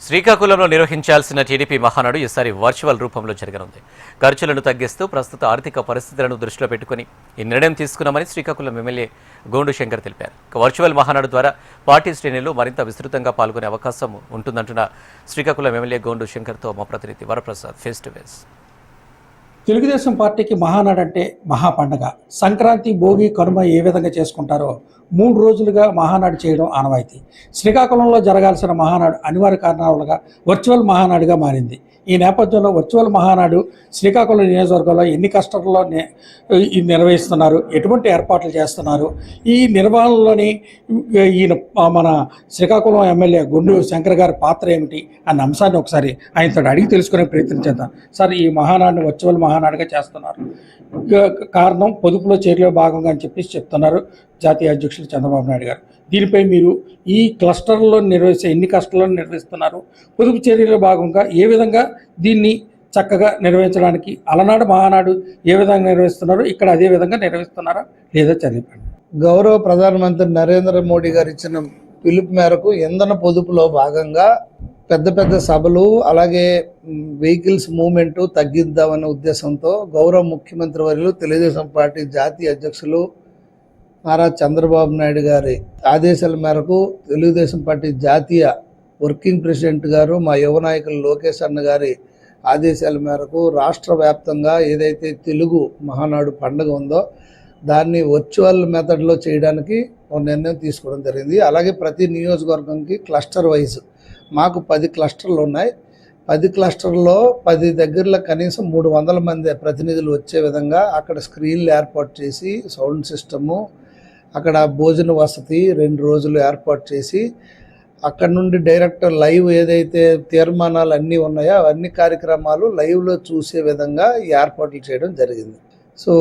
శ్రీకాకుళంలో నిర్వహించాల్సిన టీడీపీ మహానాడు ఈసారి వర్చువల్ రూపంలో జరగనుంది. ఖర్చులను తగ్గిస్తూ ప్రస్తుత ఆర్థిక పరిస్థితులను దృష్టిలో పెట్టుకుని ఈ నిర్ణయం తీసుకున్నామని శ్రీకాకుళం ఎమ్మెల్యే గోండు శంకర్ తెలిపారు. వర్చువల్ మహానాడు ద్వారా పార్టీ శ్రేణులు మరింత విస్తృతంగా పాల్గొనే అవకాశం ఉంటుందంటున్న శ్రీకాకుళం ఎమ్మెల్యే గోండు శంకర్తో మా ప్రతినిధి Varaprasad face to face. Telugu Desam పార్టీకి మహానాడు అంటే మహాపండగ. సంక్రాంతి, భోగి, కనుమ ఏ విధంగా చేసుకుంటారో 3 రోజులుగా మహానాడు చేయడం ఆనవాయితీ. శ్రీకాకుళంలో జరగాల్సిన మహానాడు అనివార్య కారణాలుగా వర్చువల్ మహానాడుగా మారింది. ఈ నేపథ్యంలో వర్చువల్ మహానాడు శ్రీకాకుళం నియోజకవర్గంలో ఎన్ని కష్టాల్లో నిర్వహిస్తున్నారు, ఎటువంటి ఏర్పాట్లు చేస్తున్నారు, ఈ నిర్వహణలోని ఈయన మన శ్రీకాకుళం ఎమ్మెల్యే గొండు శంకర్ గారి పాత్ర ఏమిటి అన్న అంశాన్ని ఒకసారి ఆయనతో అడిగి తెలుసుకునే ప్రయత్నం చేద్దాం. సార్, ఈ మహానాడుని వర్చువల్ మహానాడుగా చేస్తున్నారు, కారణం పొదుపులో చర్యలో భాగంగా అని చెప్పేసి చెప్తున్నారు జాతీయ అధ్యక్షులు చంద్రబాబు నాయుడు గారు. దీనిపై మీరు ఈ క్లస్టర్లో ఎన్ని క్లస్టర్లను నిర్వహిస్తున్నారు, పొదుపు చర్యలో భాగంగా ఏ విధంగా దీన్ని చక్కగా నిర్వహించడానికి అలనాడు మహానాడు ఏ విధంగా నిర్వహిస్తున్నారు, ఇక్కడ అదే విధంగా నిర్వహిస్తున్నారా లేదా చదివండి. గౌరవ ప్రధానమంత్రి నరేంద్ర మోడీ గారు ఇచ్చిన పిలుపు మేరకు ఇంధన పొదుపులో భాగంగా పెద్ద పెద్ద సభలు, అలాగే వెహికల్స్ మూవ్మెంట్ తగ్గిద్దామనే ఉద్దేశంతో గౌరవ ముఖ్యమంత్రి వర్యులు తెలుగుదేశం పార్టీ జాతీయ అధ్యక్షులు నారా చంద్రబాబు నాయుడు గారి ఆదేశాల మేరకు తెలుగుదేశం పార్టీ జాతీయ వర్కింగ్ ప్రెసిడెంట్ గారు, మా యువ నాయకులు లోకేష్ అన్న గారి ఆదేశాల మేరకు రాష్ట్ర వ్యాప్తంగా ఏదైతే తెలుగు మహానాడు పండుగ ఉందో దాన్ని వర్చువల్ మెథడ్లో చేయడానికి ఒక నిర్ణయం తీసుకోవడం జరిగింది. అలాగే ప్రతి నియోజకవర్గంకి క్లస్టర్ వైజ్ మాకు 10 క్లస్టర్లు ఉన్నాయి. 10 క్లస్టర్లో 10 దగ్గరలో కనీసం 300 మంది ప్రతినిధులు వచ్చే విధంగా అక్కడ స్క్రీన్లు ఏర్పాటు చేసి, సౌండ్ సిస్టము, అక్కడ భోజన వసతి 2 రోజులు ఏర్పాటు చేసి, అక్కడ నుండి డైరెక్ట్ లైవ్ ఏదైతే తీర్మానాలు అన్నీ ఉన్నాయో అవన్నీ కార్యక్రమాలు లైవ్లో చూసే విధంగా ఈ ఏర్పాట్లు చేయడం జరిగింది. సో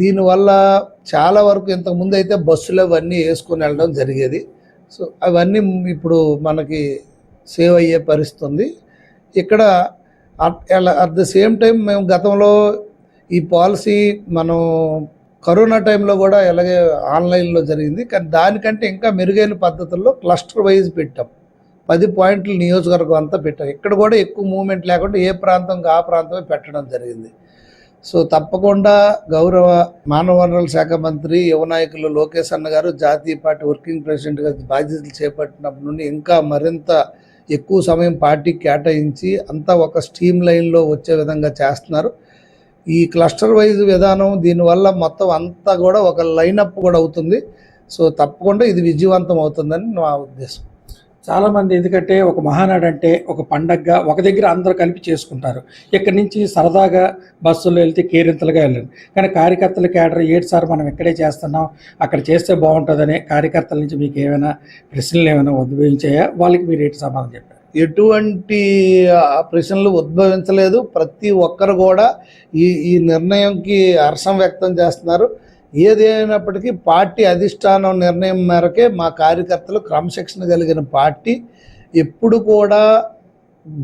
దీనివల్ల చాలా వరకు ఇంతకుముందు అయితే బస్సులు అవన్నీ వేసుకొని వెళ్ళడం జరిగేది. సో అవన్నీ ఇప్పుడు మనకి సేవ్ అయ్యే పరిస్థితి ఉంది. ఇక్కడ అట్ ద సేమ్ టైం మేము గతంలో ఈ పాలసీ మనం కరోనా టైంలో కూడా ఎలాగే ఆన్లైన్లో జరిగింది, కానీ దానికంటే ఇంకా మెరుగైన పద్ధతుల్లో క్లస్టర్ వైజ్ పెట్టాం. 10 పాయింట్లు నియోజకవర్గం అంతా పెట్టాం. ఇక్కడ కూడా ఎక్కువ మూవ్మెంట్ లేకుండా ఏ ప్రాంతంకి ఆ ప్రాంతమే పెట్టడం జరిగింది. సో తప్పకుండా గౌరవ మానవ వనరుల శాఖ మంత్రి, యువ నాయకులు లోకేష్ అన్న గారు జాతీయ పార్టీ వర్కింగ్ ప్రెసిడెంట్గా బాధ్యతలు చేపట్టినప్పటి నుండి ఇంకా మరింత ఎక్కువ సమయం పార్టీకి కేటాయించి అంతా ఒక స్ట్రీమ్ లైన్లో వచ్చే విధంగా చేస్తున్నారు. ఈ క్లస్టర్ వైజ్ విధానం దీనివల్ల మొత్తం అంతా కూడా ఒక లైనప్ కూడా అవుతుంది. సో తప్పకుండా ఇది విజయవంతం అవుతుందని నా ఉద్దేశం. చాలామంది ఎందుకంటే ఒక మహానాడు అంటే ఒక పండగగా ఒక దగ్గర అందరూ కలిపి చేసుకుంటారు. ఇక్కడి నుంచి సరదాగా బస్సులో వెళ్తే కేరింతలుగా వెళ్ళండి, కానీ కార్యకర్తల కేడర్ ఏడు సార్ మనం ఇక్కడే చేస్తున్నాం, అక్కడ చేస్తే బాగుంటుందనే కార్యకర్తల నుంచి మీకు ఏమైనా ప్రశ్నలు ఏమైనా ఉద్భవించాయా? వాళ్ళకి మీరు ఏంటి సమాధానం చెప్పారు? ఎటువంటి ప్రశ్నలు ఉద్భవించలేదు. ప్రతి ఒక్కరు కూడా ఈ నిర్ణయంకి హర్షం వ్యక్తం చేస్తున్నారు. ఏది అయినప్పటికీ పార్టీ అధిష్టానం నిర్ణయం మేరకే మా కార్యకర్తలు క్రమశిక్షణ కలిగిన పార్టీ. ఎప్పుడు కూడా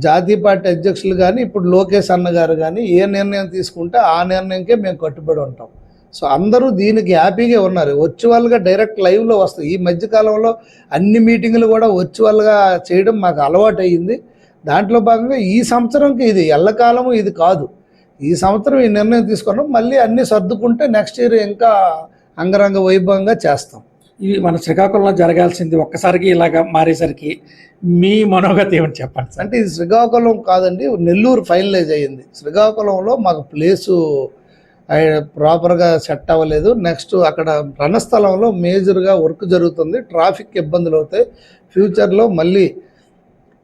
జాతీయ పార్టీ అధ్యక్షులు కానీ ఇప్పుడు లోకేష్ అన్న గారు కానీ ఏ నిర్ణయం తీసుకుంటే ఆ నిర్ణయంకే మేము కట్టుబడి ఉంటాం. సో అందరూ దీనికి హ్యాపీగా ఉన్నారు. వర్చువల్గా డైరెక్ట్ లైవ్లో వస్తాయి. ఈ మధ్యకాలంలో అన్ని మీటింగులు కూడా వర్చువల్గా చేయడం మాకు అలవాటు అయ్యింది. దాంట్లో భాగంగా ఈ సంవత్సరంకి ఇది ఎల్లకాలము ఇది కాదు, ఈ సంవత్సరం ఈ నిర్ణయం తీసుకున్నాం. మళ్ళీ అన్నీ సర్దుకుంటే నెక్స్ట్ ఇయర్ ఇంకా అంగరంగ వైభవంగా చేస్తాం. ఇది మన శ్రీకాకుళంలో జరగాల్సింది ఒక్కసారికి ఇలాగా మారేసరికి మీ మనోగత ఏమని చెప్పండి. అంటే ఇది శ్రీకాకుళం కాదండి, నెల్లూరు ఫైనలైజ్ అయ్యింది. శ్రీకాకుళంలో మాకు ప్లేసు ప్రాపర్గా సెట్ అవ్వలేదు. నెక్స్ట్ అక్కడ రణస్థలంలో మేజర్గా వర్క్ జరుగుతుంది, ట్రాఫిక్ ఇబ్బందులు అవుతాయి. ఫ్యూచర్లో మళ్ళీ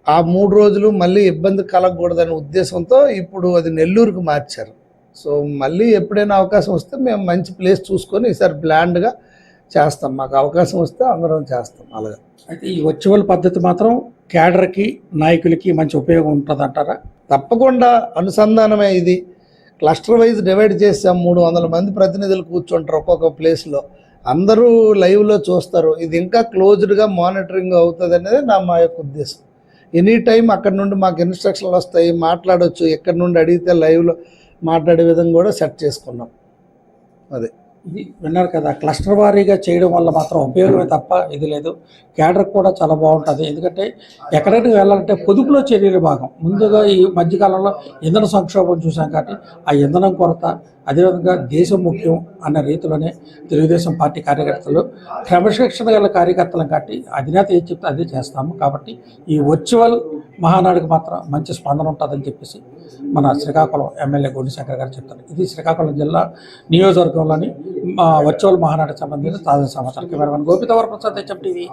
ఆ 3 రోజులు మళ్ళీ ఇబ్బంది కలగకూడదనే ఉద్దేశంతో ఇప్పుడు అది నెల్లూరుకు మార్చారు. సో మళ్ళీ ఎప్పుడైనా అవకాశం వస్తే మేము మంచి ప్లేస్ చూసుకొని ఈసారి ప్లాన్డ్గా చేస్తాం. మాకు అవకాశం వస్తే అందరం చేస్తాం. అలాగే అయితే ఈ వర్చువల్ పద్ధతి మాత్రం కేడర్కి, నాయకులకి మంచి ఉపయోగం ఉంటుంది అంటారా? తప్పకుండా అనుసంధానమే. ఇది క్లస్టర్ వైజ్ డివైడ్ చేసాం. 300 మంది ప్రతినిధులు కూర్చుంటారు ఒక్కొక్క ప్లేస్లో, అందరూ లైవ్లో చూస్తారు. ఇది ఇంకా క్లోజ్డ్గా మానిటరింగ్ అవుతుంది అనేది మా యొక్క ఉద్దేశం. ఎనీ టైం అక్కడ నుండి మాకు ఇన్స్ట్రక్షన్లు వస్తాయి, మాట్లాడవచ్చు. ఎక్కడి నుండి అడిగితే లైవ్లో మాట్లాడే విధంగా కూడా సెట్ చేసుకున్నాం. అదే ఇది విన్నారు కదా, క్లస్టర్ వారీగా చేయడం వల్ల మాత్రం ఉపయోగమే తప్ప ఇది లేదు. క్యాడర్ కూడా చాలా బాగుంటుంది. ఎందుకంటే ఎక్కడైనా వెళ్ళాలంటే పొదుపులో చర్యలు భాగం. ముందుగా ఈ మధ్యకాలంలో ఇంధన సంక్షోభం చూసాం కాబట్టి ఆ ఇంధనం కొరత, అదేవిధంగా దేశం ముఖ్యం అన్న రీతిలోనే తెలుగుదేశం పార్టీ కార్యకర్తలు క్రమశిక్షణ గల కార్యకర్తలను కాబట్టి అధినేత ఏం చెప్తే అదే చేస్తాము. కాబట్టి ఈ వర్చువల్ మహానాడుకు మాత్రం మంచి స్పందన ఉంటుందని చెప్పేసి మన శ్రీకాకుళం ఎమ్మెల్యే గోండుశంకర్ గారు చెప్తారు. ఇది శ్రీకాకుళం జిల్లా నియోజకవర్గంలోని వర్చువల్ మహానాడుకు సంబంధించిన తాజా సమాచారం. Cameraman Gopitavara Prasad, HM TV.